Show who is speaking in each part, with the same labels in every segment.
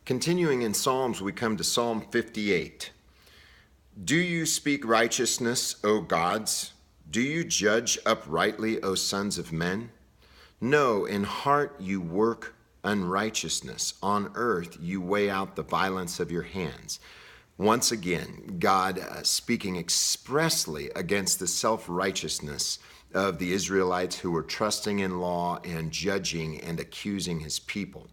Speaker 1: Continuing in Psalms, we come to Psalm 58. Do you speak righteousness, O gods? Do you judge uprightly, O sons of men? No, in heart you work unrighteousness. On earth you weigh out the violence of your hands. Once again, God speaking expressly against the self-righteousness of the Israelites who were trusting in law and judging and accusing his people.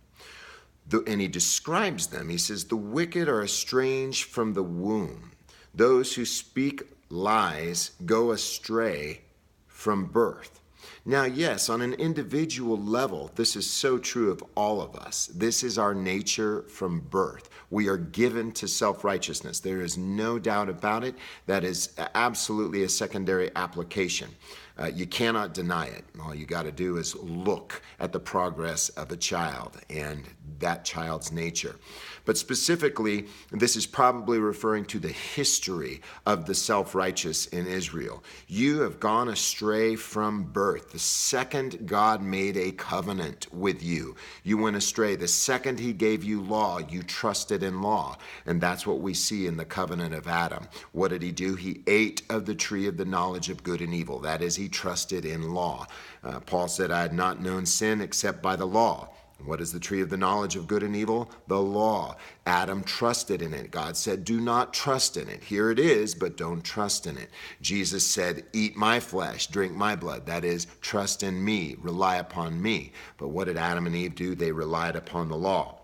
Speaker 1: And he describes them. He says, the wicked are estranged from the womb. Those who speak lies go astray from birth. Now, yes, on an individual level, this is so true of all of us. This is our nature from birth. We are given to self-righteousness. There is no doubt about it. That is absolutely a secondary application. You cannot deny it. All you got to do is look at the progress of a child and that child's nature. But specifically, this is probably referring to the history of the self-righteous in Israel. You have gone astray from birth. The second God made a covenant with you, you went astray. The second he gave you law, you trusted in law. And that's what we see in the covenant of Adam. What did he do? He ate of the tree of the knowledge of good and evil. That is, he trusted in law. Paul said, I had not known sin except by the law. What is the tree of the knowledge of good and evil? The law. Adam trusted in it. God said, do not trust in it. Here it is, but don't trust in it. Jesus said, eat my flesh, drink my blood. That is, trust in me, rely upon me. But what did Adam and Eve do? They relied upon the law.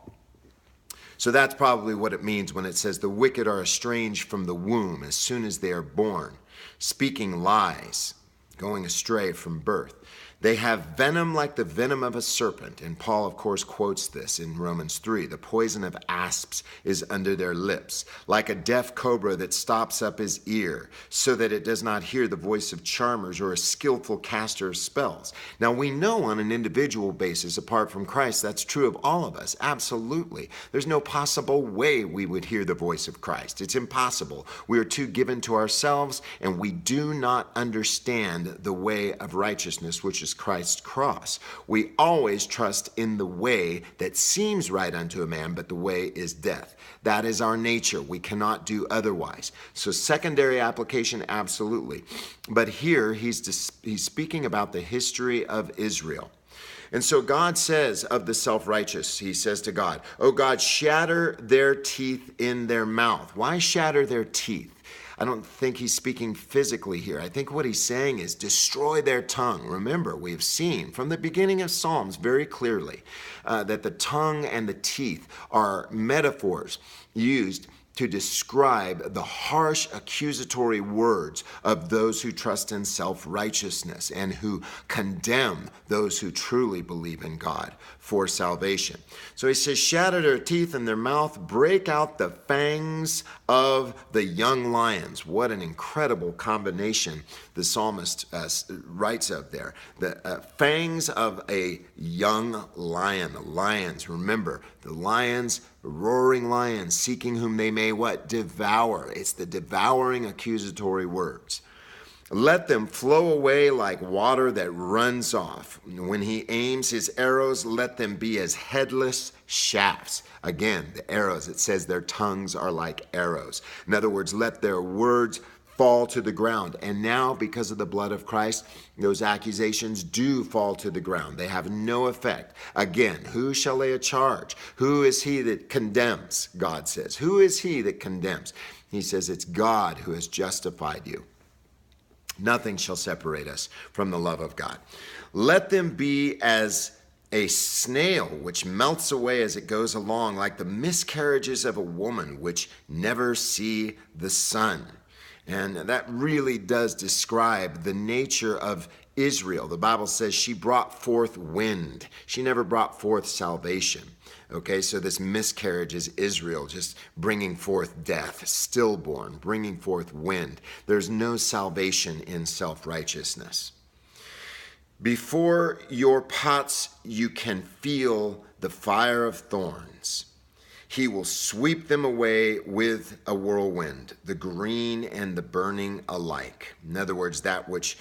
Speaker 1: So that's probably what it means when it says the wicked are estranged from the womb as soon as they are born, speaking lies, going astray from birth. They have venom like the venom of a serpent. And Paul, of course, quotes this in Romans 3. The poison of asps is under their lips, like a deaf cobra that stops up his ear, so that it does not hear the voice of charmers or a skillful caster of spells. Now, we know on an individual basis, apart from Christ, that's true of all of us. Absolutely. There's no possible way we would hear the voice of Christ. It's impossible. We are too given to ourselves, and we do not understand the way of righteousness, which is Christ's cross. We always trust in the way that seems right unto a man, but the way is death. That is our nature. We cannot do otherwise. So secondary application, absolutely. But here he's speaking about the history of Israel. And so God says of the self-righteous, he says to God, "Oh God, shatter their teeth in their mouth." Why shatter their teeth? I don't think he's speaking physically here. I think what he's saying is destroy their tongue. Remember, we have seen from the beginning of Psalms very clearly that the tongue and the teeth are metaphors used to describe the harsh accusatory words of those who trust in self-righteousness and who condemn those who truly believe in God for salvation. So he says, shatter their teeth in their mouth, break out the fangs of the young lions. What an incredible combination the psalmist writes of there. The fangs of a young lion. The lions, remember, the lions, roaring lions, seeking whom they may what? Devour. It's the devouring accusatory words. Let them flow away like water that runs off. When he aims his arrows, let them be as headless shafts. Again, the arrows, it says their tongues are like arrows. In other words, let their words fall to the ground. And now, because of the blood of Christ, those accusations do fall to the ground. They have no effect. Again, who shall lay a charge? Who is he that condemns? God says. Who is he that condemns? He says it's God who has justified you. Nothing shall separate us from the love of God. Let them be as a snail which melts away as it goes along, like the miscarriages of a woman which never see the sun. And that really does describe the nature of Israel. The Bible says she brought forth wind. She never brought forth salvation. Okay, so this miscarriage is Israel just bringing forth death, stillborn, bringing forth wind. There's no salvation in self-righteousness. Before your pots, you can feel the fire of thorns. He will sweep them away with a whirlwind, the green and the burning alike. In other words, that which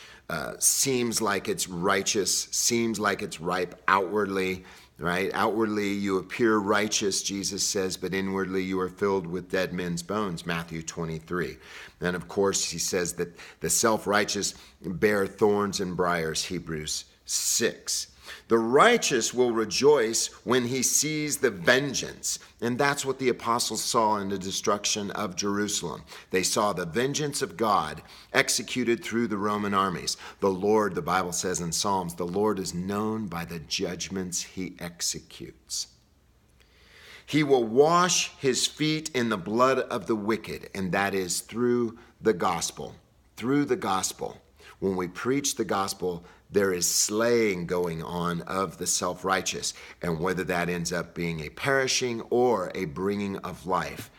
Speaker 1: seems like it's righteous, seems like it's ripe outwardly, right? Outwardly you appear righteous, Jesus says, but inwardly you are filled with dead men's bones, Matthew 23. And of course, he says that the self-righteous bear thorns and briars, Hebrews 6. The righteous will rejoice when he sees the vengeance. And that's what the apostles saw in the destruction of Jerusalem. They saw the vengeance of God executed through the Roman armies. The Lord, the Bible says in Psalms, the Lord is known by the judgments he executes. He will wash his feet in the blood of the wicked, and that is through the gospel. Through the gospel. When we preach the gospel, there is slaying going on of the self-righteous, and whether that ends up being a perishing or a bringing of life,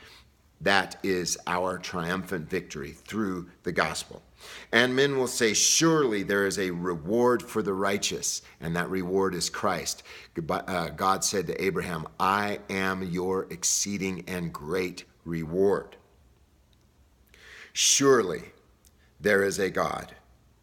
Speaker 1: that is our triumphant victory through the gospel. And men will say, surely there is a reward for the righteous, and that reward is Christ. God said to Abraham, I am your exceeding and great reward. Surely there is a God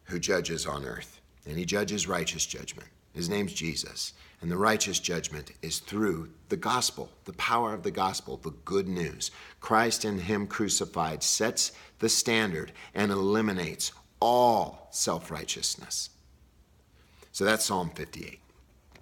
Speaker 1: who judges on earth, and he judges righteous judgment. His name's Jesus, and the righteous judgment is through the gospel, the power of the gospel, the good news. Christ and him crucified sets the standard and eliminates all self-righteousness. So that's Psalm 58.